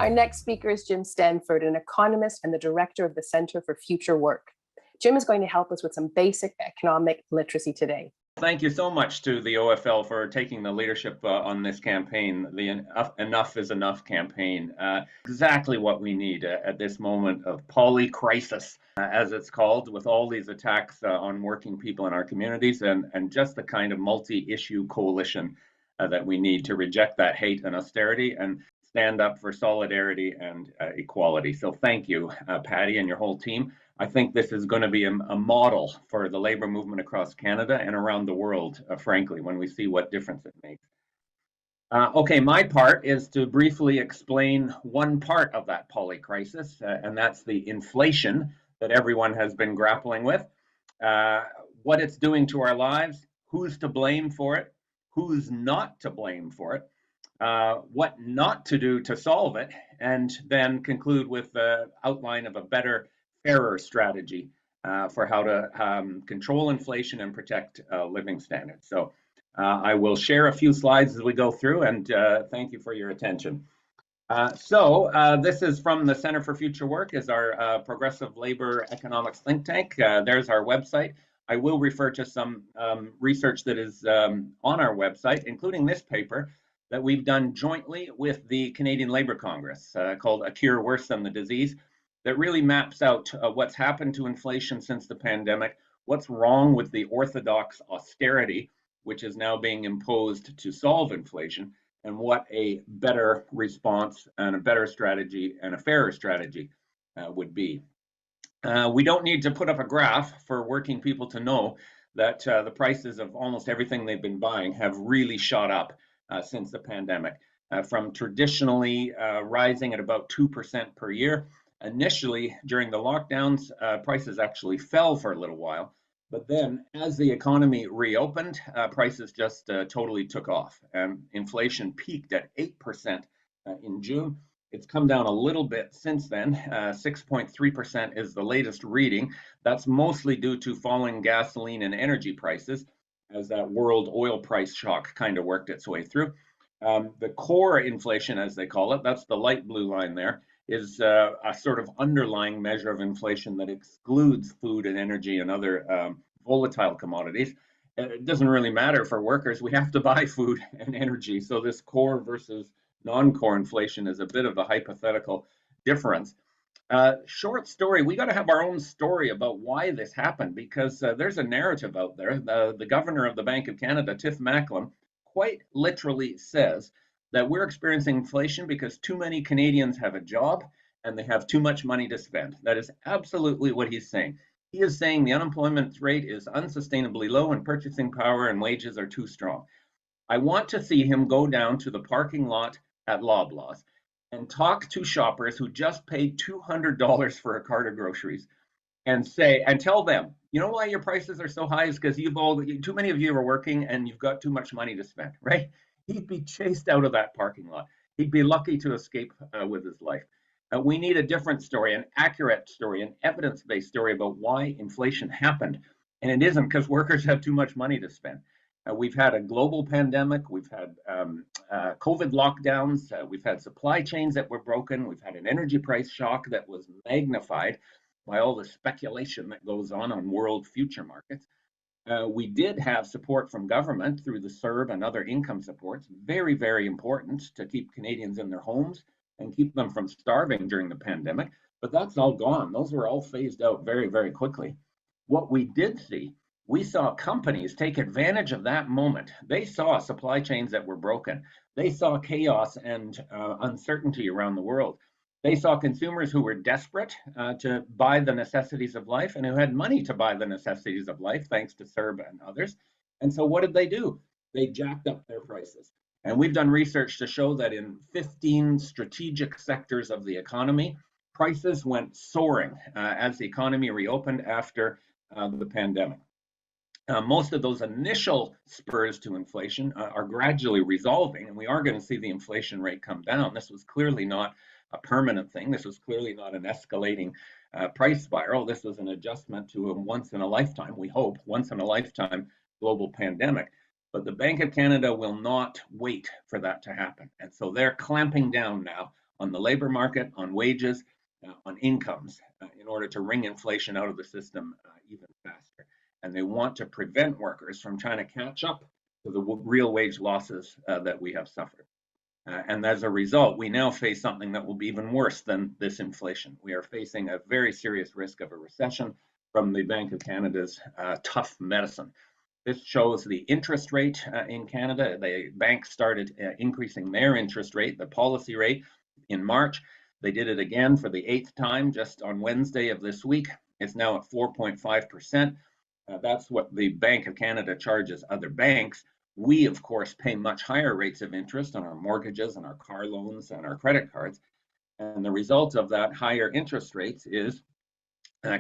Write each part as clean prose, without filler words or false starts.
Our next speaker is Jim Stanford, an economist and the director of the Center for Future Work. Jim is going to help us with some basic economic literacy today. Thank you so much to the OFL for taking the leadership on this campaign, the Enough is Enough campaign. Exactly what we need at this moment of poly-crisis, as it's called, with all these attacks on working people in our communities, and just the kind of multi-issue coalition that we need to reject that hate and austerity and stand up for solidarity and equality. So thank you, Patty, and your whole team. I think this is going to be a model for the labor movement across Canada and around the world, frankly, when we see what difference it makes. Okay, my part is to briefly explain one part of that poly-crisis, and that's the inflation that everyone has been grappling with, what it's doing to our lives, who's to blame for it, who's not to blame for it, what not to do to solve it, and then conclude with the outline of a better, fairer strategy for how to control inflation and protect living standards. So I will share a few slides as we go through, and thank you for your attention. This is from the Center for Future Work, is our progressive labor economics think tank. There's our website. I will refer to some research that is on our website, including this paper that we've done jointly with the Canadian Labour Congress called A Cure Worse Than the Disease, that really maps out what's happened to inflation since the pandemic, what's wrong with the orthodox austerity, which is now being imposed to solve inflation, and what a better response and a better strategy and a fairer strategy would be. We don't need to put up a graph for working people to know that the prices of almost everything they've been buying have really shot up since the pandemic, from traditionally rising at about 2% per year. Initially, during the lockdowns, prices actually fell for a little while, but then as the economy reopened, prices just totally took off. Inflation peaked at 8% in June. It's come down a little bit since then. 6.3% is the latest reading. That's mostly due to falling gasoline and energy prices, as that world oil price shock kind of worked its way through. The core inflation, as they call it, that's the light blue line there, is a sort of underlying measure of inflation that excludes food and energy and other volatile commodities. It doesn't really matter for workers. We have to buy food and energy. So this core versus non-core inflation is a bit of a hypothetical difference. Short story, we got to have our own story about why this happened, because there's a narrative out there. The governor of the Bank of Canada, Tiff Macklem, quite literally says that we're experiencing inflation because too many Canadians have a job and they have too much money to spend. That is absolutely what he's saying. He is saying the unemployment rate is unsustainably low and purchasing power and wages are too strong. I want to see him go down to the parking lot at Loblaws and talk to shoppers who just paid $200 for a cart of groceries and tell them, you know why your prices are so high is because too many of you are working and you've got too much money to spend, right? He'd be chased out of that parking lot. He'd be lucky to escape with his life. We need a different story, an accurate story, an evidence-based story about why inflation happened. And it isn't because workers have too much money to spend. We've had a global pandemic. We've had COVID lockdowns. We've had supply chains that were broken. We've had an energy price shock that was magnified by all the speculation that goes on world future markets. We did have support from government through the CERB and other income supports, very, very important to keep Canadians in their homes and keep them from starving during the pandemic, but that's all gone. Those were all phased out very, very quickly. What we did see, we saw companies take advantage of that moment. They saw supply chains that were broken. They saw chaos and uncertainty around the world. They saw consumers who were desperate to buy the necessities of life and who had money to buy the necessities of life, thanks to CERB and others. And so what did they do? They jacked up their prices. And we've done research to show that in 15 strategic sectors of the economy, prices went soaring as the economy reopened after the pandemic. Most of those initial spurs to inflation are gradually resolving, and we are going to see the inflation rate come down. This was clearly not a permanent thing. This was clearly not an escalating price spiral. This was an adjustment to a once in a lifetime, we hope, once in a lifetime global pandemic. But the Bank of Canada will not wait for that to happen. And so they're clamping down now on the labor market, on wages, on incomes, in order to wring inflation out of the system even faster. And they want to prevent workers from trying to catch up to the real wage losses that we have suffered. And as a result, we now face something that will be even worse than this inflation. We are facing a very serious risk of a recession from the Bank of Canada's tough medicine. This shows the interest rate in Canada. The bank started increasing their interest rate, the policy rate, in March. They did it again for the 8th time just on Wednesday of this week. It's now at 4.5%. That's what the Bank of Canada charges other banks. We, of course, pay much higher rates of interest on our mortgages and our car loans and our credit cards. And the result of that higher interest rates is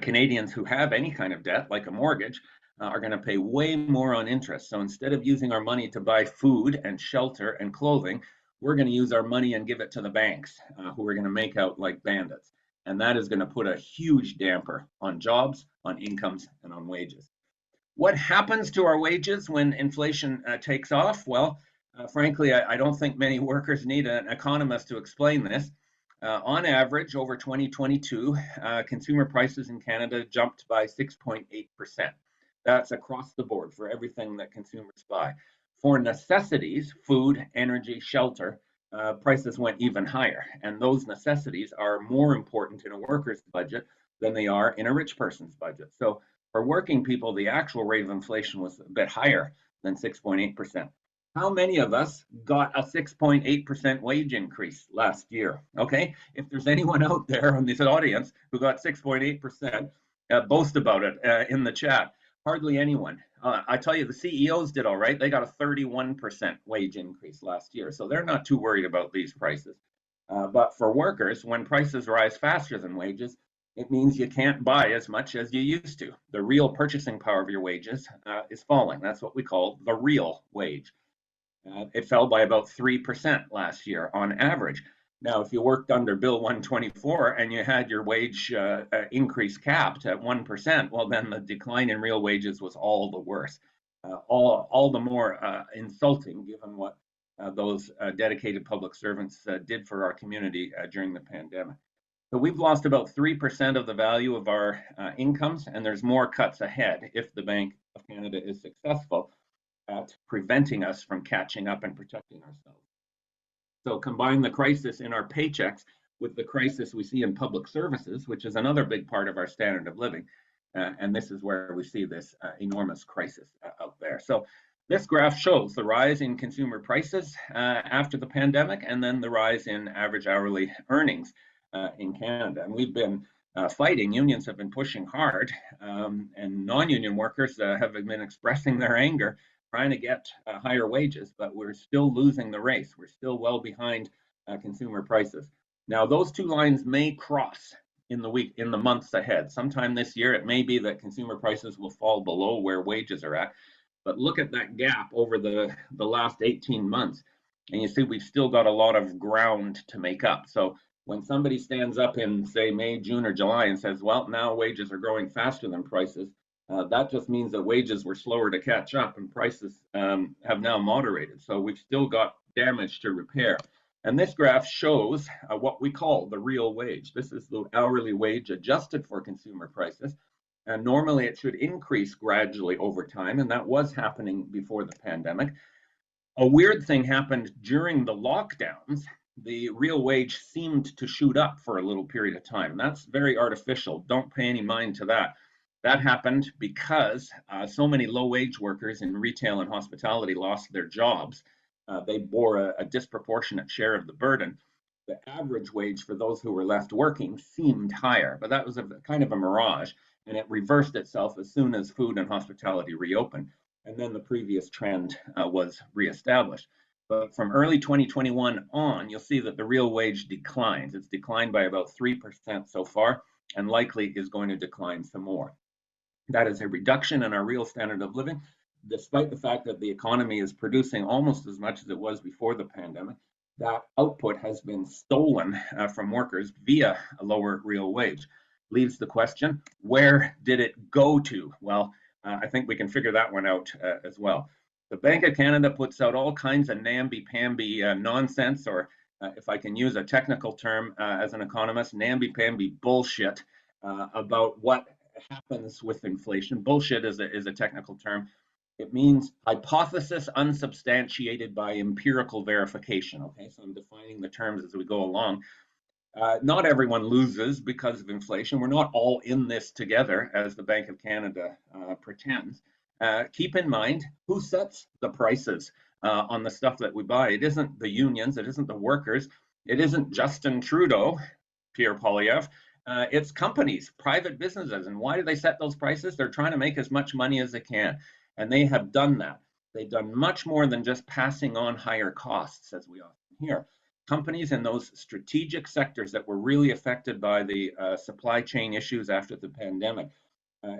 Canadians who have any kind of debt, like a mortgage, are going to pay way more on interest. So instead of using our money to buy food and shelter and clothing, we're going to use our money and give it to the banks, who are going to make out like bandits. And that is going to put a huge damper on jobs, on incomes, and on wages. What happens to our wages when inflation takes off? Well, frankly, I don't think many workers need an economist to explain this. On average, over 2022, consumer prices in Canada jumped by 6.8%. That's across the board for everything that consumers buy. For necessities, food, energy, shelter, prices went even higher. And those necessities are more important in a worker's budget than they are in a rich person's budget. So for working people, the actual rate of inflation was a bit higher than 6.8%. How many of us got a 6.8% wage increase last year? Okay, if there's anyone out there in this audience who got 6.8%, boast about it in the chat. Hardly anyone. I tell you, the CEOs did all right. They got a 31% wage increase last year, so they're not too worried about these prices. But for workers, when prices rise faster than wages, it means you can't buy as much as you used to. The real purchasing power of your wages is falling. That's what we call the real wage. It fell by about 3% last year on average. Now, if you worked under Bill 124 and you had your wage increase capped at 1%, well, then the decline in real wages was all the worse, all the more insulting given what those dedicated public servants did for our community during the pandemic. So we've lost about 3% of the value of our incomes, and there's more cuts ahead if the Bank of Canada is successful at preventing us from catching up and protecting ourselves. So combine the crisis in our paychecks with the crisis we see in public services, which is another big part of our standard of living. And this is where we see this enormous crisis out there. So this graph shows the rise in consumer prices after the pandemic, and then the rise in average hourly earnings in Canada. And we've been fighting, unions have been pushing hard, and non-union workers have been expressing their anger, trying to get higher wages, but we're still losing the race. We're still well behind consumer prices. Now, those two lines may cross in the months ahead. Sometime this year, it may be that consumer prices will fall below where wages are at. But look at that gap over the last 18 months, and you see we've still got a lot of ground to make up. So when somebody stands up in, say, May, June, or July and says, well, now wages are growing faster than prices, that just means that wages were slower to catch up and prices have now moderated. So we've still got damage to repair. And this graph shows what we call the real wage. This is the hourly wage adjusted for consumer prices. And normally it should increase gradually over time, and that was happening before the pandemic. A weird thing happened during the lockdowns. The real wage seemed to shoot up for a little period of time. That's very artificial. Don't pay any mind to that. That happened because so many low-wage workers in retail and hospitality lost their jobs. They bore a disproportionate share of the burden. The average wage for those who were left working seemed higher, but that was a kind of a mirage, and it reversed itself as soon as food and hospitality reopened, and then the previous trend was reestablished. But from early 2021 on, you'll see that the real wage declines. It's declined by about 3% so far, and likely is going to decline some more. That is a reduction in our real standard of living, despite the fact that the economy is producing almost as much as it was before the pandemic. That output has been stolen from workers via a lower real wage. Leaves the question, where did it go to? Well, I think we can figure that one out as well. The Bank of Canada puts out all kinds of namby-pamby nonsense or if I can use a technical term as an economist, namby-pamby bullshit about what happens with inflation. Bullshit is a technical term. It means hypothesis unsubstantiated by empirical verification. Okay, so I'm defining the terms as we go along. Not everyone loses because of inflation. We're not all in this together, as the Bank of Canada pretends. Keep in mind who sets the prices on the stuff that we buy. It isn't the unions, it isn't the workers, it isn't Justin Trudeau, Pierre Poilievre. It's companies, private businesses. And why do they set those prices? They're trying to make as much money as they can. And they have done that. They've done much more than just passing on higher costs, as we often hear. Companies in those strategic sectors that were really affected by the supply chain issues after the pandemic,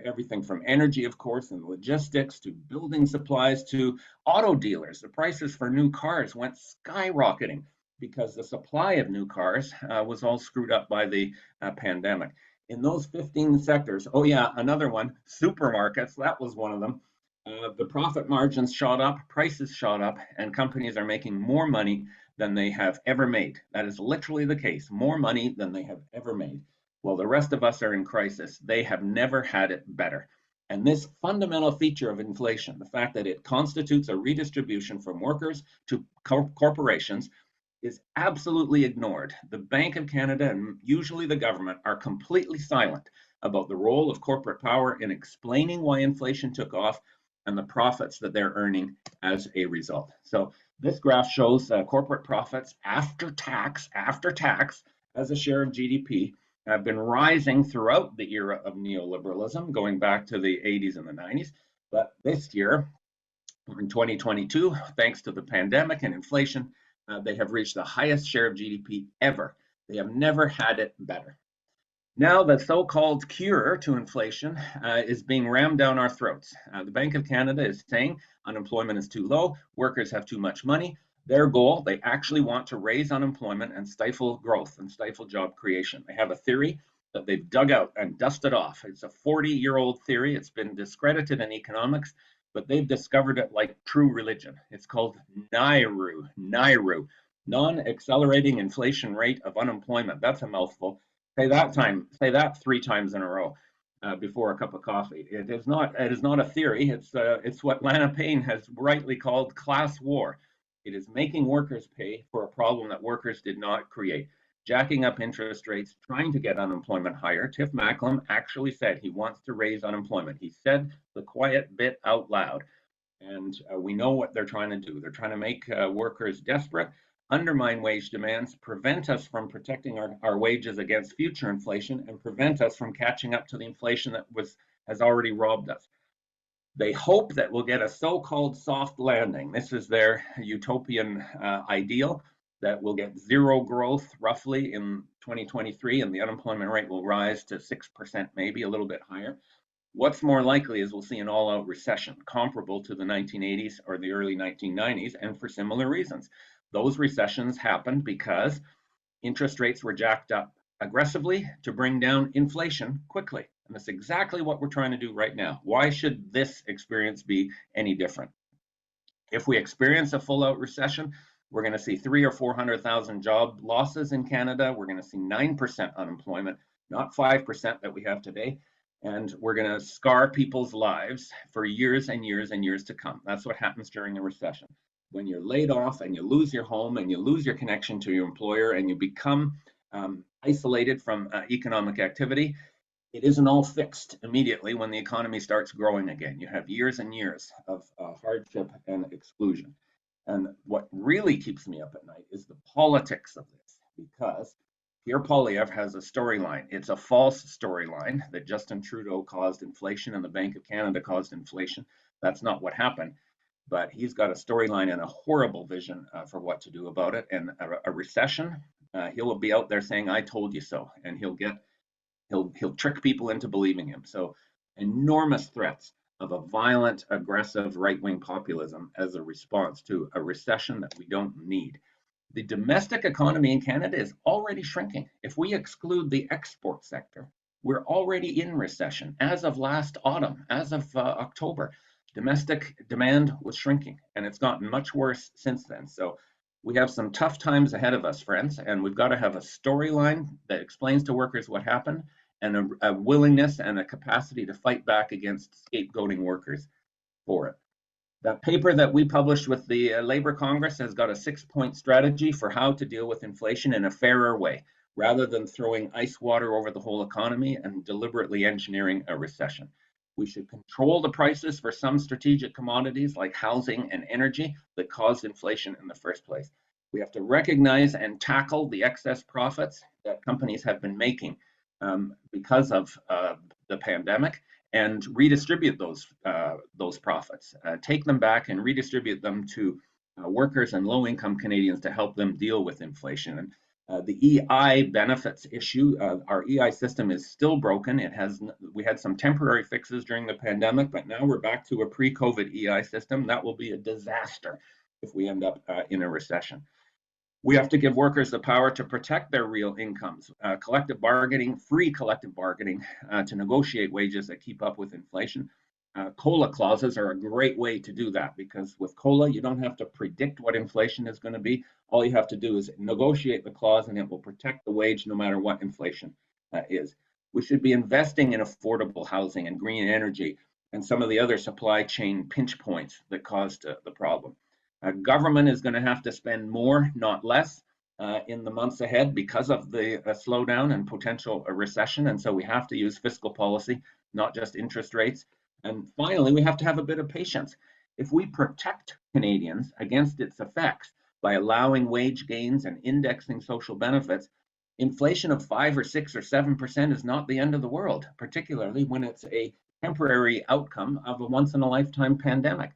everything from energy, of course, and logistics to building supplies to auto dealers. The prices for new cars went skyrocketing because the supply of new cars was all screwed up by the pandemic. In those 15 sectors, oh yeah, another one, supermarkets, that was one of them. The profit margins shot up, prices shot up, and companies are making more money than they have ever made. That is literally the case, more money than they have ever made. While the rest of us are in crisis, they have never had it better. And this fundamental feature of inflation, the fact that it constitutes a redistribution from workers to corporations, is absolutely ignored. The Bank of Canada and usually the government are completely silent about the role of corporate power in explaining why inflation took off and the profits that they're earning as a result. So this graph shows corporate profits after tax, as a share of GDP have been rising throughout the era of neoliberalism, going back to the 80s and the 90s. But this year, in 2022, thanks to the pandemic and inflation, they have reached the highest share of GDP ever. They have never had it better. Now, the so-called cure to inflation is being rammed down our throats. The Bank of Canada is saying unemployment is too low, workers have too much money. Their goal, they actually want to raise unemployment and stifle growth and stifle job creation. They have a theory that they've dug out and dusted off. It's a 40-year-old theory. It's been discredited in economics, but they've discovered it like true religion. It's called NIRU, non-accelerating inflation rate of unemployment. That's a mouthful. Say that 3 times in a row before a cup of coffee. It is not a theory. It's what Lana Payne has rightly called class war. It is making workers pay for a problem that workers did not create. Jacking up interest rates, trying to get unemployment higher. Tiff Macklem actually said he wants to raise unemployment. He said the quiet bit out loud. And we know what they're trying to do. They're trying to make workers desperate, undermine wage demands, prevent us from protecting our wages against future inflation, and prevent us from catching up to the inflation that has already robbed us. They hope that we'll get a so-called soft landing. This is their utopian ideal, that we'll get zero growth roughly in 2023 and the unemployment rate will rise to 6%, maybe a little bit higher. What's more likely is we'll see an all-out recession comparable to the 1980s or the early 1990s, and for similar reasons. Those recessions happened because interest rates were jacked up aggressively to bring down inflation quickly. And that's exactly what we're trying to do right now. Why should this experience be any different? If we experience a full-out recession, we're going to see 300,000 or 400,000 job losses in Canada. We're going to see 9% unemployment, not 5% that we have today. And we're going to scar people's lives for years and years and years to come. That's what happens during a recession. When you're laid off and you lose your home and you lose your connection to your employer and you become isolated from economic activity, it isn't all fixed immediately when the economy starts growing again. You have years and years of hardship and exclusion. And what really keeps me up at night is the politics of this, because Pierre Poilievre has a storyline. It's a false storyline that Justin Trudeau caused inflation and the Bank of Canada caused inflation. That's not what happened. But he's got a storyline and a horrible vision for what to do about it. And a recession, he'll be out there saying, "I told you so," and he'll trick people into believing him. So enormous threats of a violent, aggressive right-wing populism as a response to a recession that we don't need. The domestic economy in Canada is already shrinking. If we exclude the export sector, we're already in recession. As of last autumn, as of October, domestic demand was shrinking, and it's gotten much worse since then. So We have some tough times ahead of us, friends, and we've got to have a storyline that explains to workers what happened and a willingness and a capacity to fight back against scapegoating workers for it. That paper that we published with the Labor Congress has got a 6-point strategy for how to deal with inflation in a fairer way, rather than throwing ice water over the whole economy and deliberately engineering a recession. We should control the prices for some strategic commodities like housing and energy that caused inflation in the first place. We have to recognize and tackle the excess profits that companies have been making because of the pandemic, and redistribute those profits. Take them back and redistribute them to workers and low-income Canadians to help them deal with inflation. And the EI benefits issue, our EI system is still broken. We had some temporary fixes during the pandemic, but now we're back to a pre-COVID EI system. That will be a disaster if we end up in a recession. We have to give workers the power to protect their real incomes, collective bargaining, free collective bargaining to negotiate wages that keep up with inflation. COLA clauses are a great way to do that, because with COLA, you don't have to predict what inflation is going to be. All you have to do is negotiate the clause and it will protect the wage no matter what inflation is. We should be investing in affordable housing and green energy and some of the other supply chain pinch points that caused the problem. Government is going to have to spend more, not less, in the months ahead because of the slowdown and potential recession. And so we have to use fiscal policy, not just interest rates. And finally, we have to have a bit of patience. If we protect Canadians against its effects by allowing wage gains and indexing social benefits, inflation of 5 or 6 or 7% is not the end of the world, particularly when it's a temporary outcome of a once-in-a-lifetime pandemic.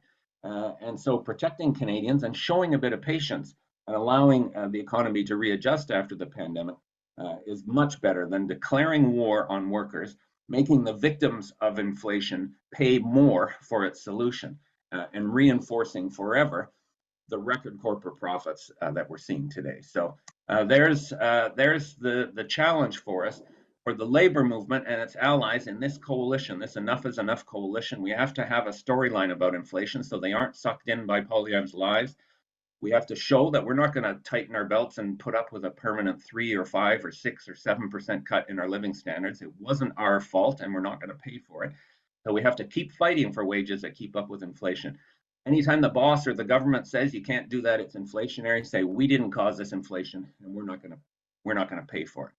And so protecting Canadians and showing a bit of patience and allowing the economy to readjust after the pandemic is much better than declaring war on workers, making the victims of inflation pay more for its solution, and reinforcing forever the record corporate profits that we're seeing today. So there's the challenge for us. For the labor movement and its allies in this coalition, this Enough is Enough coalition, we have to have a storyline about inflation so they aren't sucked in by Poilievre's lies. We have to show that we're not going to tighten our belts and put up with a permanent 3 or 5 or 6 or 7% cut in our living standards. It wasn't our fault and we're not going to pay for it. So we have to keep fighting for wages that keep up with inflation. Anytime the boss or the government says you can't do that, it's inflationary, say we didn't cause this inflation and we're not going to pay for it.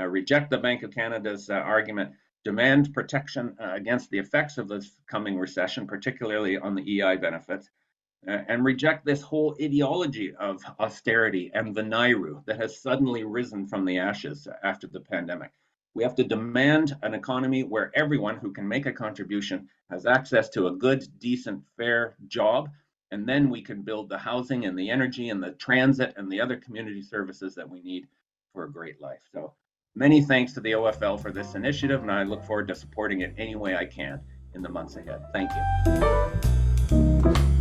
Reject the Bank of Canada's argument, demand protection against the effects of this coming recession, particularly on the EI benefits, and reject this whole ideology of austerity and the NAIRU that has suddenly risen from the ashes after the pandemic. We have to demand an economy where everyone who can make a contribution has access to a good, decent, fair job, and then we can build the housing and the energy and the transit and the other community services that we need for a great life. So many thanks to the OFL for this initiative, and I look forward to supporting it any way I can in the months ahead. Thank you.